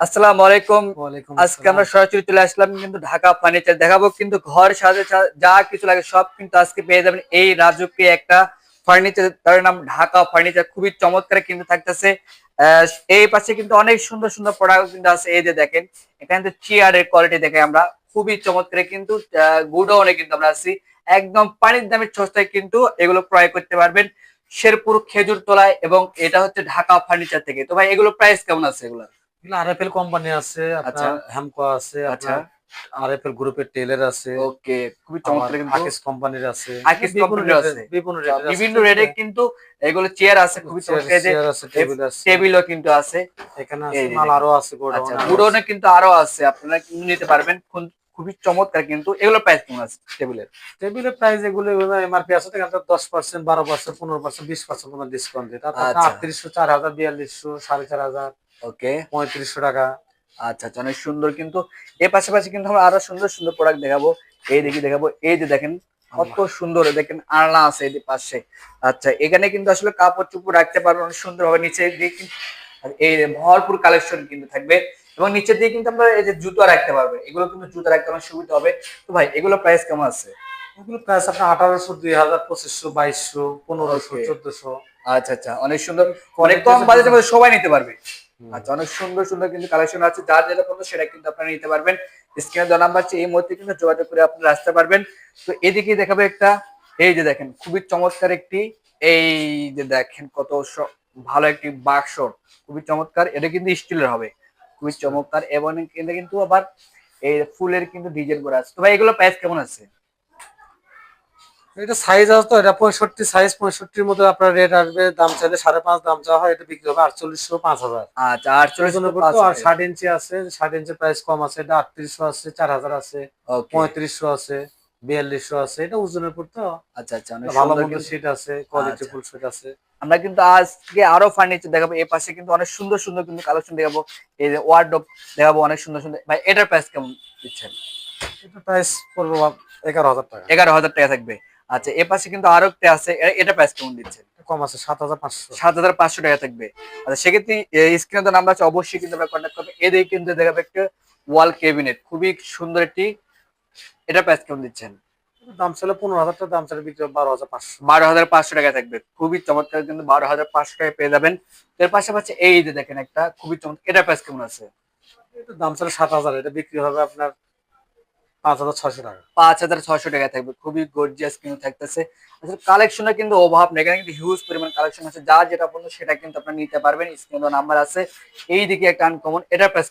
আসসালামু আলাইকুম। ওয়ালাইকুম আজকে আমরা আসসালাম। সরাসরি চলে আসলাম কিন্তু ঢাকা ফার্নিচার দেখাবো, কিন্তু ঘর সাজে যা কিছু লাগে সব কিন্তু আজকে পেয়ে যাবেন এই রাজুকে একটা ফার্নিচার, তার নাম ঢাকা ফার্নিচার। খুবই চমৎকার কিন্তু থাকতেছে। আহ, এই পাশে কিন্তু অনেক সুন্দর সুন্দর প্রোডাক্ট কিন্তু আছে। এই যে দেখেন, এখানে তো চেয়ারের কোয়ালিটি দেখে আমরা খুবই চমৎকার কিন্তু গুডাউনে কিন্তু আমরা আছি। একদম পানির দামের সস্তায় কিন্তু এগুলো ক্রয় করতে পারবেন শেরপুর খেজুর তলায়, এবং এটা হচ্ছে ঢাকা ফার্নিচার থেকে। তো ভাই, এগুলো প্রাইস কেমন আছে এগুলো? এগুলো আরএফএল কোম্পানি আছে, আচ্ছা, আপনার হ্যামকো আছে, আচ্ছা। আপনার আরএফএল গ্রুপের টেলের আছে, ওকে, খুবই আবার চমৎকার কিন্তু। আকিস কোম্পানির আছে। আকিস বিভিন্ন কোম্পানির রেটের আছে। বিভিন্ন আচ্ছা, রেটের আছে, বিভিন্ন ঠিক রেটে আছে। কিন্তু এগুলো চেয়ার আছে, খুবই চেয়ার চমৎকার। এই যে চেয়ার আছে, টেবিল আছে, টেবিলও কিন্তু আছে। এখানে এই আছে, যে মাল দেখেন। আরো আছে, আচ্ছা, গোডাউন আরো আছে। গুডোনে কিন্তু আরো আছে, আপনারা কিনে নিতে পারবেন। খুবই চমৎকার কিন্তু। এগুলো প্রাইস কেমন আছে টেবিলের? টেবিলের প্রাইস এগুলো এমআরপি আছে, এখানে 10%, 12%, 15%, 20% পর্যন্ত ডিসকাউন্ট দিই। তারপর আপনার আচ্ছা, 3800, 4000, 4200, 4500, ওকে। 3500 টাকা। আচ্ছা, আচ্ছা, অনেক সুন্দর কিন্তু। এর পাশাপাশি কিন্তু আমরা আরো সুন্দর সুন্দর প্রোডাক্ট দেখাবো। এই দিকে দেখাবো। এই যে দেখেন, কত আল্লাহ, সুন্দর দেখেন, আলনা আছে এই যে পাশে। আচ্ছা, এখানে কিন্তু আসলে কাপড় চোপড় রাখতে পারবেন অনেক সুন্দর ভাবে। নিচে দিয়ে আর এই যে ভরপুর কালেকশন কিন্তু থাকবে। এবং নিচে দিয়ে কিন্তু আমরা এই যে জুতো রাখতে পারবেন, এগুলো কিন্তু জুতো রাখতে আমার সুবিধা হবে। তো ভাই, এগুলো প্রাইস কেমন আছে? এগুলো প্রাইস আপনার 1800, 2000, 2500, 2200, 1500, ওকে। 1400। আচ্ছা, আচ্ছা, অনেক সুন্দর। অনেক কোয়ালিটি কম আছে বাজেটের ডিজাইন। মধ্যে সবাই নিতে পারবে। হুম। আচ্ছা, অনেক সুন্দর সুন্দর কিন্তু কালেকশন আছে। যার যেটা পছন্দ সেটা কিন্তু আপনারা নিতে পারবেন। স্ক্রিনে দেওয়া নাম্বার আছে, এই মুহূর্তে কিন্তু যোগাযোগ করে আপনারা আসতে পারবেন। তো এদিকে দেখাবে একটা। এই যে দেখেন, খুবই চমৎকার একটি। এই যে দেখেন, কত ভালো একটি বাক্স। খুবই চমৎকার। এটা কিন্তু স্টিলের হবে। খুবই আচ্ছা। চমৎকার। এবং এটা কিন্তু আবার এই ফুলের কিন্তু ডিজাইন করা আছে। তো ভাই, এগুলো প্রাইস কেমন আছে? এটা সাইজ আছে তো, এটা 65 সাইজ, 65-র মধ্যে আপনার রেট আসবে। দাম চাইলে 5.5 দাম চাওয়া হয়, এটা বিক্রি হবে 4800, 5000 আচ্ছা, 48 ওজনের তো উপর তো। 5 আর টাকা। 60 ইঞ্চি আছে, 60 ইঞ্চির প্রাইস কম আছে, এটা 3800 আছে, 4000 আছে, ওকে। 3500 আছে, 4200 আছে, এটা ওজনের উপর তো। আচ্ছা, আচ্ছা, অনেক এটা ভালো সুন্দর মন্দ কিন্তু। সিট আছে, কোয়ালিটি আচ্ছা, ফুল সিট আছে। আমরা কিন্তু আজকে আরো ফার্নিচার দেখাবো। এই পাশে কিন্তু অনেক সুন্দর সুন্দর কিন্তু কালেকশন দেখাবো। এই যে ওয়ার্ডরোব দেখাবো, অনেক সুন্দর সুন্দর। ভাই, এটার প্রাইস কেমন দিচ্ছেন? এটা প্রাইস পড়বে 11,000 টাকা। 11,000 টাকা থাকবে। আচ্ছা, এ পাশে কিন্তু আরো একটা আছে। এটা প্রাইস কেমন দিচ্ছেন? কম আছে, 7500। 7,500 টাকা থাকবে। আচ্ছা, সেক্ষেত্রে স্ক্রিনে তো নাম্বার আছে, অবশ্যই কিন্তু আমরা কন্ট্যাক্ট করবো। এদিকে কিন্তু দেখাবে একটা ওয়াল ক্যাবিনেট, খুবই সুন্দর একটি। এটা প্রাইস কেমন দিচ্ছেন? দাম ছিল 15,000 টাকা, দাম ছিল বিক্রি হবে 12,500। 12,500 টাকা থাকবে। খুবই চমৎকার কিন্তু, 12,500 টাকায় পেয়ে যাবেন। এর পাশাপাশি এই যে দেখেন একটা খুবই চমৎকার। এটা প্রাইস কেমন আছে? এটা দাম ছিল 7,000, এটা বিক্রি হবে আপনার 5,600 টাকা। 5,600 টাকা থাকবে। খুবই গর্জিয়াস কিন্তু থাকতেছে। আসলে কালেকশনের কিন্তু অভাব নেই, এখানে কিন্তু হিউজ পরিমাণ কালেকশন আছে। যা যেটা পছন্দ সেটা কিন্তু আপনারা নিতে পারবেন। স্ক্রিনে নাম্বার আছে। এইদিকে একটা আনকমন, এটার প্রাইস